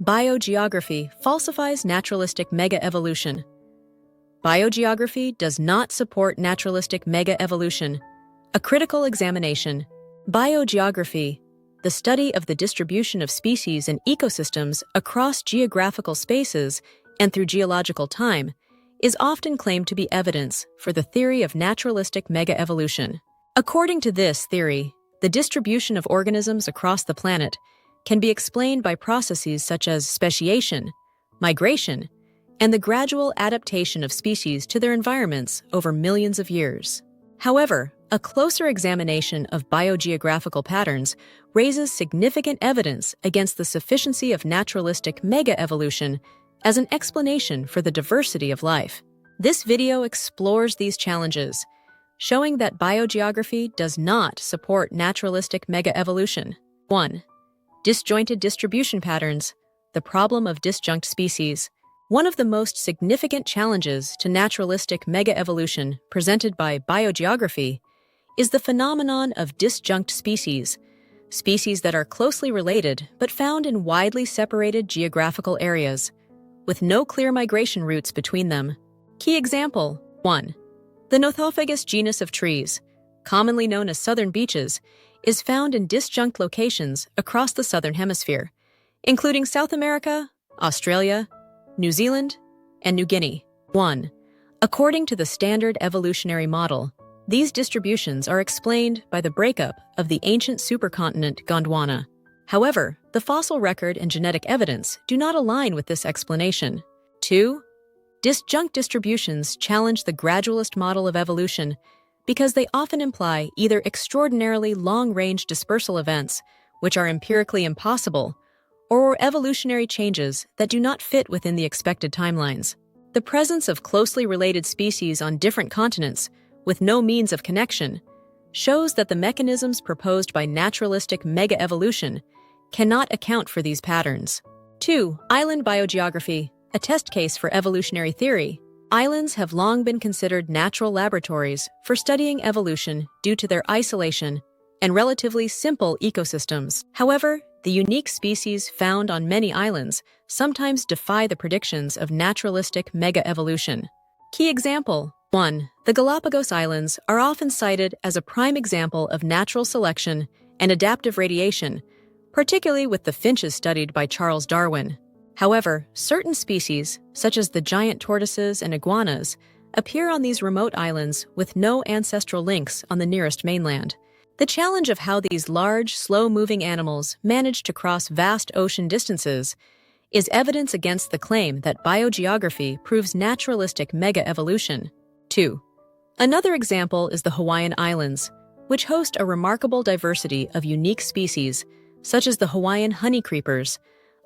Biogeography falsifies naturalistic mega-evolution. Biogeography does not support naturalistic mega-evolution. A critical examination. Biogeography, the study of the distribution of species and ecosystems across geographical spaces and through geological time, is often claimed to be evidence for the theory of naturalistic mega-evolution. According to this theory, the distribution of organisms across the planet can be explained by processes such as speciation, migration, and the gradual adaptation of species to their environments over millions of years. However, a closer examination of biogeographical patterns raises significant evidence against the sufficiency of naturalistic mega-evolution as an explanation for the diversity of life. This video explores these challenges, showing that biogeography does not support naturalistic mega-evolution. 1. Disjointed distribution patterns, the problem of disjunct species. One of the most significant challenges to naturalistic mega-evolution presented by biogeography is the phenomenon of disjunct species, species that are closely related but found in widely separated geographical areas, with no clear migration routes between them. Key example: 1. The Nothofagus genus of trees, commonly known as southern beeches, is found in disjunct locations across the southern hemisphere, including South America, Australia, New Zealand, and New Guinea. 1. According to the standard evolutionary model, these distributions are explained by the breakup of the ancient supercontinent Gondwana. However, the fossil record and genetic evidence do not align with this explanation. 2. Disjunct distributions challenge the gradualist model of evolution because they often imply either extraordinarily long-range dispersal events, which are empirically impossible, or evolutionary changes that do not fit within the expected timelines. The presence of closely related species on different continents, with no means of connection, shows that the mechanisms proposed by naturalistic mega-evolution cannot account for these patterns. 2. Island biogeography, a test case for evolutionary theory. Islands have long been considered natural laboratories for studying evolution due to their isolation and relatively simple ecosystems. However, the unique species found on many islands sometimes defy the predictions of naturalistic mega-evolution. Key example: 1. The Galápagos Islands are often cited as a prime example of natural selection and adaptive radiation, particularly with the finches studied by Charles Darwin. However, certain species, such as the giant tortoises and iguanas, appear on these remote islands with no ancestral links on the nearest mainland. The challenge of how these large, slow-moving animals manage to cross vast ocean distances is evidence against the claim that biogeography proves naturalistic mega-evolution. 2. Another example is the Hawaiian Islands, which host a remarkable diversity of unique species, such as the Hawaiian honeycreepers,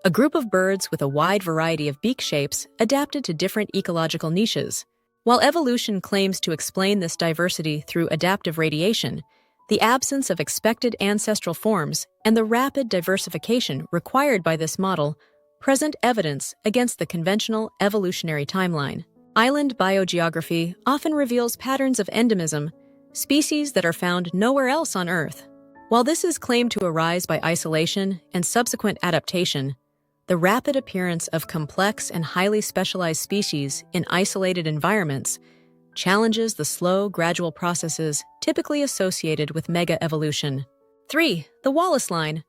a group of birds with a wide variety of beak shapes adapted to different ecological niches. While evolution claims to explain this diversity through adaptive radiation, the absence of expected ancestral forms and the rapid diversification required by this model present evidence against the conventional evolutionary timeline. Island biogeography often reveals patterns of endemism, species that are found nowhere else on Earth. While this is claimed to arise by isolation and subsequent adaptation, the rapid appearance of complex and highly specialized species in isolated environments challenges the slow, gradual processes typically associated with mega-evolution. 3. The Wallace Line,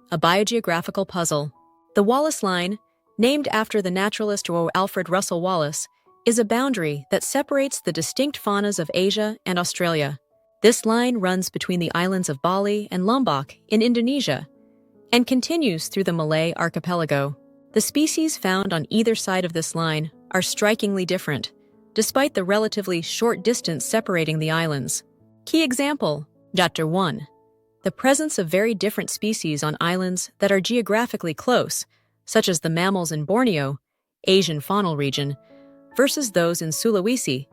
a biogeographical puzzle. The Wallace Line, named after the naturalist Alfred Russel Wallace, is a boundary that separates the distinct faunas of Asia and Australia. This line runs between the islands of Bali and Lombok in Indonesia and continues through the Malay archipelago. The species found on either side of this line are strikingly different, despite the relatively short distance separating the islands. Key example: Chapter 1. The presence of very different species on islands that are geographically close, such as the mammals in Borneo, Asian faunal region, versus those in Sulawesi,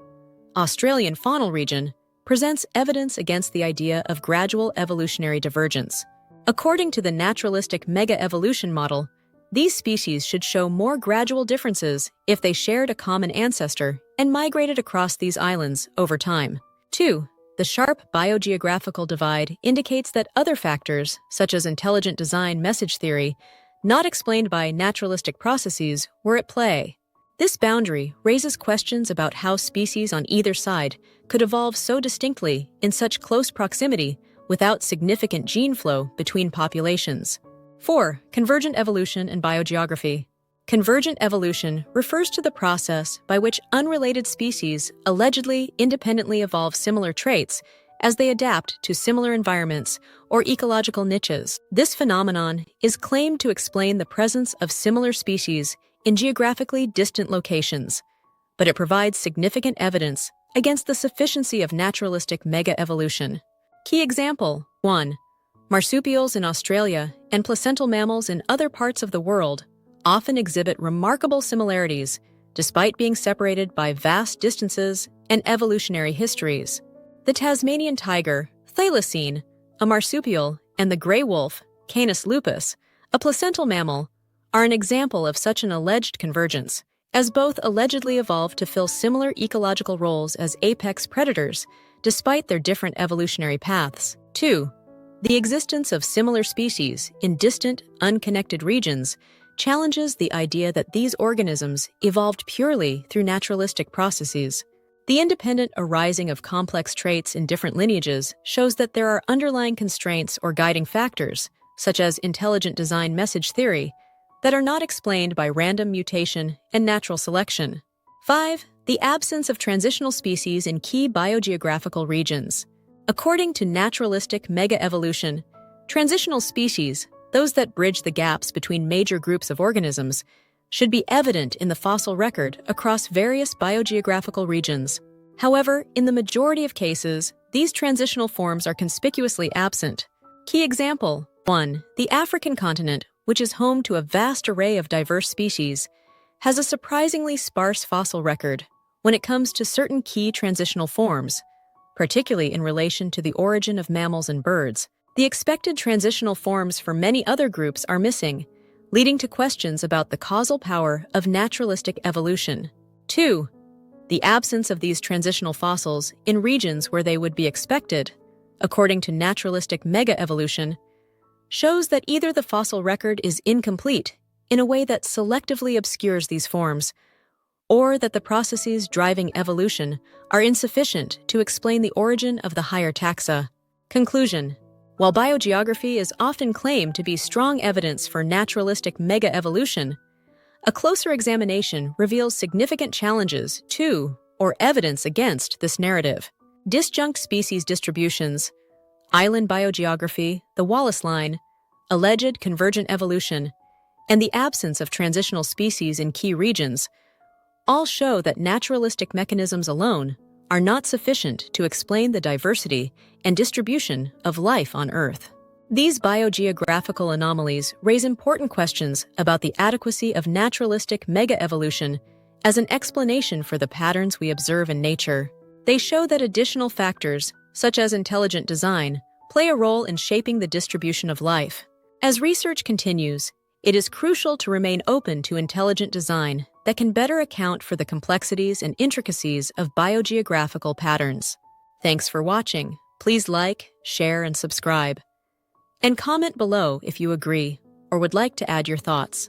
Australian faunal region, presents evidence against the idea of gradual evolutionary divergence. According to the naturalistic mega-evolution model, these species should show more gradual differences if they shared a common ancestor and migrated across these islands over time. 2. The sharp biogeographical divide indicates that other factors, such as intelligent design message theory, not explained by naturalistic processes, were at play. This boundary raises questions about how species on either side could evolve so distinctly in such close proximity without significant gene flow between populations. 4. Convergent evolution and biogeography. Convergent evolution refers to the process by which unrelated species allegedly independently evolve similar traits as they adapt to similar environments or ecological niches. This phenomenon is claimed to explain the presence of similar species in geographically distant locations, but it provides significant evidence against the sufficiency of naturalistic mega-evolution. Key example: 1. Marsupials in Australia and placental mammals in other parts of the world often exhibit remarkable similarities despite being separated by vast distances and evolutionary histories. The Tasmanian tiger, thylacine, a marsupial, and the gray wolf, Canis lupus, a placental mammal, are an example of such an alleged convergence, as both allegedly evolved to fill similar ecological roles as apex predators, despite their different evolutionary paths. 2. The existence of similar species in distant, unconnected regions challenges the idea that these organisms evolved purely through naturalistic processes. The independent arising of complex traits in different lineages shows that there are underlying constraints or guiding factors, such as intelligent design message theory, that are not explained by random mutation and natural selection. 5. The absence of transitional species in key biogeographical regions. According to naturalistic mega-evolution, transitional species, those that bridge the gaps between major groups of organisms, should be evident in the fossil record across various biogeographical regions. However, in the majority of cases, these transitional forms are conspicuously absent. Key example: 1. The African continent, which is home to a vast array of diverse species, has a surprisingly sparse fossil record when it comes to certain key transitional forms, particularly in relation to the origin of mammals and birds. The expected transitional forms for many other groups are missing, leading to questions about the causal power of naturalistic evolution. 2. The absence of these transitional fossils in regions where they would be expected, according to naturalistic mega-evolution, shows that either the fossil record is incomplete in a way that selectively obscures these forms, or that the processes driving evolution are insufficient to explain the origin of the higher taxa. Conclusion: while biogeography is often claimed to be strong evidence for naturalistic mega-evolution, a closer examination reveals significant challenges to, or evidence against, this narrative. Disjunct species distributions, island biogeography, the Wallace Line, alleged convergent evolution, and the absence of transitional species in key regions all show that naturalistic mechanisms alone are not sufficient to explain the diversity and distribution of life on Earth. These biogeographical anomalies raise important questions about the adequacy of naturalistic mega-evolution as an explanation for the patterns we observe in nature. They show that additional factors, such as intelligent design, play a role in shaping the distribution of life. As research continues, it is crucial to remain open to intelligent design that can better account for the complexities and intricacies of biogeographical patterns. Thanks for watching. Please like, share, and subscribe. And comment below if you agree or would like to add your thoughts.